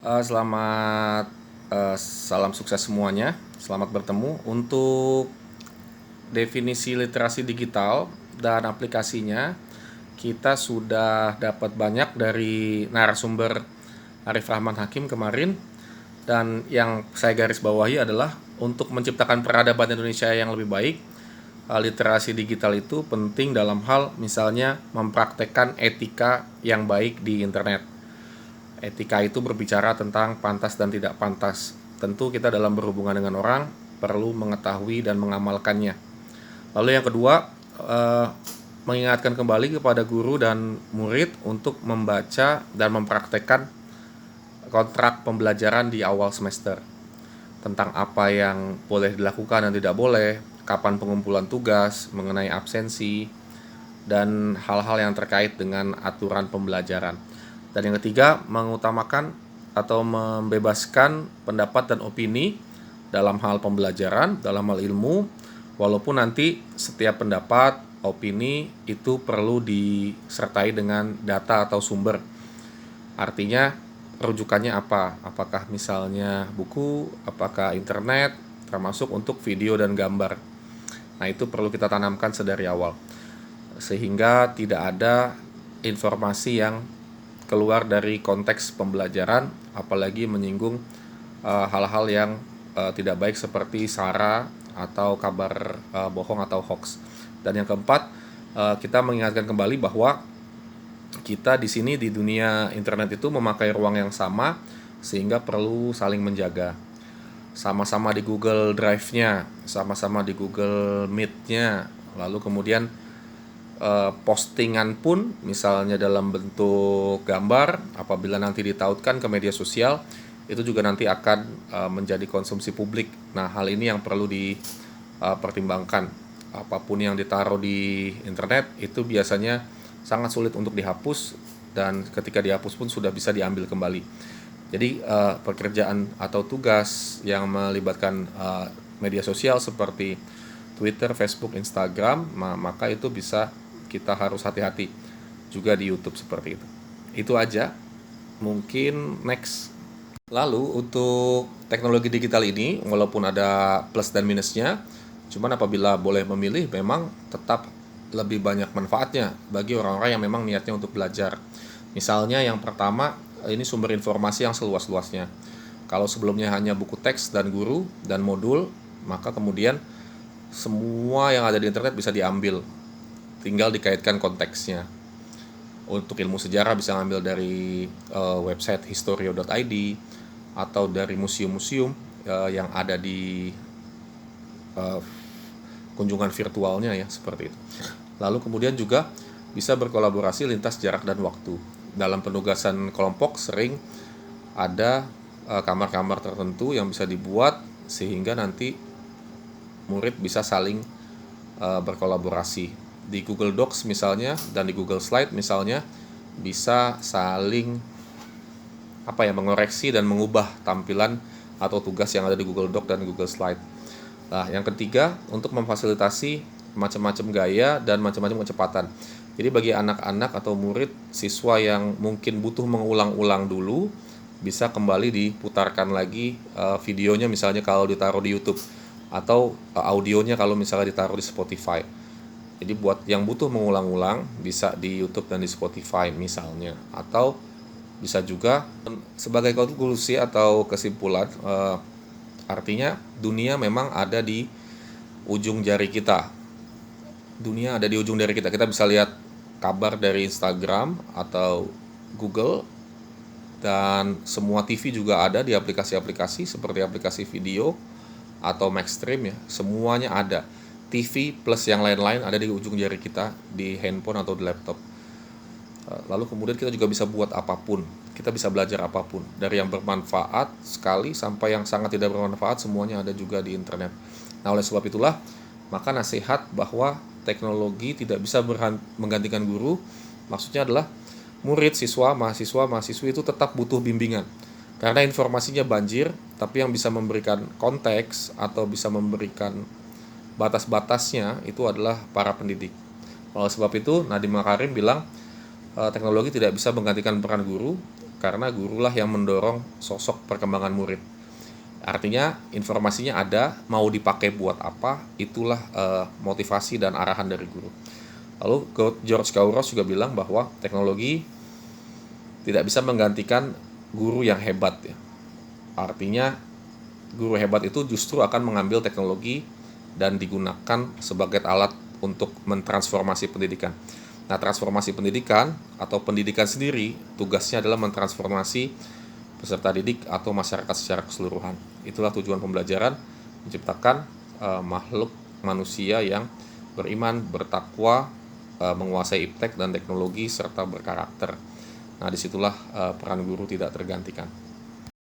Selamat salam sukses semuanya. Selamat bertemu. Untuk definisi literasi digital dan aplikasinya, kita sudah dapat banyak dari narasumber Arif Rahman Hakim kemarin. Dan yang saya garis bawahi adalah untuk menciptakan peradaban Indonesia yang lebih baik, literasi digital itu penting dalam hal misalnya mempraktekkan etika yang baik di internet. Etika itu berbicara tentang pantas dan tidak pantas. Tentu kita dalam berhubungan dengan orang perlu mengetahui dan mengamalkannya. Lalu yang kedua, mengingatkan kembali kepada guru dan murid untuk membaca dan mempraktekkan kontrak pembelajaran di awal semester. Tentang apa yang boleh dilakukan dan tidak boleh, kapan pengumpulan tugas, mengenai absensi, dan hal-hal yang terkait dengan aturan pembelajaran. Dan yang ketiga, mengutamakan atau membebaskan pendapat dan opini dalam hal pembelajaran, dalam hal ilmu, walaupun nanti setiap pendapat, opini itu perlu disertai dengan data atau sumber. Artinya rujukannya apa? Apakah misalnya buku, apakah internet, termasuk untuk video dan gambar. Nah, itu perlu kita tanamkan sedari awal, sehingga tidak ada informasi yang keluar dari konteks pembelajaran, apalagi menyinggung hal-hal yang tidak baik seperti sara atau kabar bohong atau hoax. Dan yang keempat, kita mengingatkan kembali bahwa kita di sini di dunia internet itu memakai ruang yang sama, sehingga perlu saling menjaga. Sama-sama di Google Drive-nya, sama-sama di Google Meet-nya, lalu kemudian postingan pun misalnya dalam bentuk gambar, apabila nanti ditautkan ke media sosial, itu juga nanti akan menjadi konsumsi publik. Nah, hal ini yang perlu dipertimbangkan. Apapun yang ditaruh di internet itu biasanya sangat sulit untuk dihapus, dan ketika dihapus pun sudah bisa diambil kembali. Jadi pekerjaan atau tugas yang melibatkan media sosial seperti Twitter, Facebook, Instagram, maka itu bisa kita harus hati-hati juga di YouTube seperti itu. Itu aja. Mungkin next. Lalu untuk teknologi digital ini, walaupun ada plus dan minusnya, cuman apabila boleh memilih, memang tetap lebih banyak manfaatnya bagi orang-orang yang memang niatnya untuk belajar. Misalnya yang pertama, ini sumber informasi yang seluas-luasnya. Kalau sebelumnya hanya buku teks dan guru dan modul, maka kemudian semua yang ada di internet bisa diambil, tinggal dikaitkan konteksnya. Untuk ilmu sejarah bisa ngambil dari website historio.id atau dari museum-museum yang ada di kunjungan virtualnya ya, seperti itu. Lalu kemudian juga bisa berkolaborasi lintas jarak dan waktu. Dalam penugasan kelompok sering ada kamar-kamar tertentu yang bisa dibuat sehingga nanti murid bisa saling berkolaborasi. Di Google Docs misalnya dan di Google Slide misalnya bisa saling mengoreksi dan mengubah tampilan atau tugas yang ada di Google Doc dan Google Slide. Nah, yang ketiga, untuk memfasilitasi macam-macam gaya dan macam-macam kecepatan. Jadi bagi anak-anak atau murid siswa yang mungkin butuh mengulang-ulang dulu, bisa kembali diputarkan lagi videonya misalnya kalau ditaruh di YouTube, atau audionya kalau misalnya ditaruh di Spotify. Jadi buat yang butuh mengulang-ulang bisa di YouTube dan di Spotify misalnya, atau bisa juga sebagai konklusi atau kesimpulan, artinya dunia memang ada di ujung jari kita. Dunia ada di ujung jari kita. Kita bisa lihat kabar dari Instagram atau Google, dan semua TV juga ada di aplikasi-aplikasi seperti aplikasi video atau Maxstream ya. Semuanya ada. TV plus yang lain-lain ada di ujung jari kita, di handphone atau di laptop. Lalu kemudian kita juga bisa buat apapun, kita bisa belajar apapun, dari yang bermanfaat sekali sampai yang sangat tidak bermanfaat, semuanya ada juga di internet. Nah, oleh sebab itulah, maka nasihat bahwa teknologi tidak bisa menggantikan guru, maksudnya adalah murid, siswa, mahasiswa, mahasiswi itu tetap butuh bimbingan. Karena informasinya banjir, tapi yang bisa memberikan konteks atau bisa memberikan batas-batasnya itu adalah para pendidik. Oleh sebab itu, Nadiem Makarim bilang teknologi tidak bisa menggantikan peran guru, karena gurulah yang mendorong sosok perkembangan murid. Artinya informasinya ada, mau dipakai buat apa, itulah motivasi dan arahan dari guru. Lalu George Couros juga bilang bahwa teknologi tidak bisa menggantikan guru yang hebat ya. Artinya guru hebat itu justru akan mengambil teknologi dan digunakan sebagai alat untuk mentransformasi pendidikan. Nah, transformasi pendidikan atau pendidikan sendiri tugasnya adalah mentransformasi peserta didik atau masyarakat secara keseluruhan. Itulah tujuan pembelajaran, menciptakan makhluk manusia yang beriman, bertakwa, menguasai iptek dan teknologi serta berkarakter. Nah, disitulah peran guru tidak tergantikan.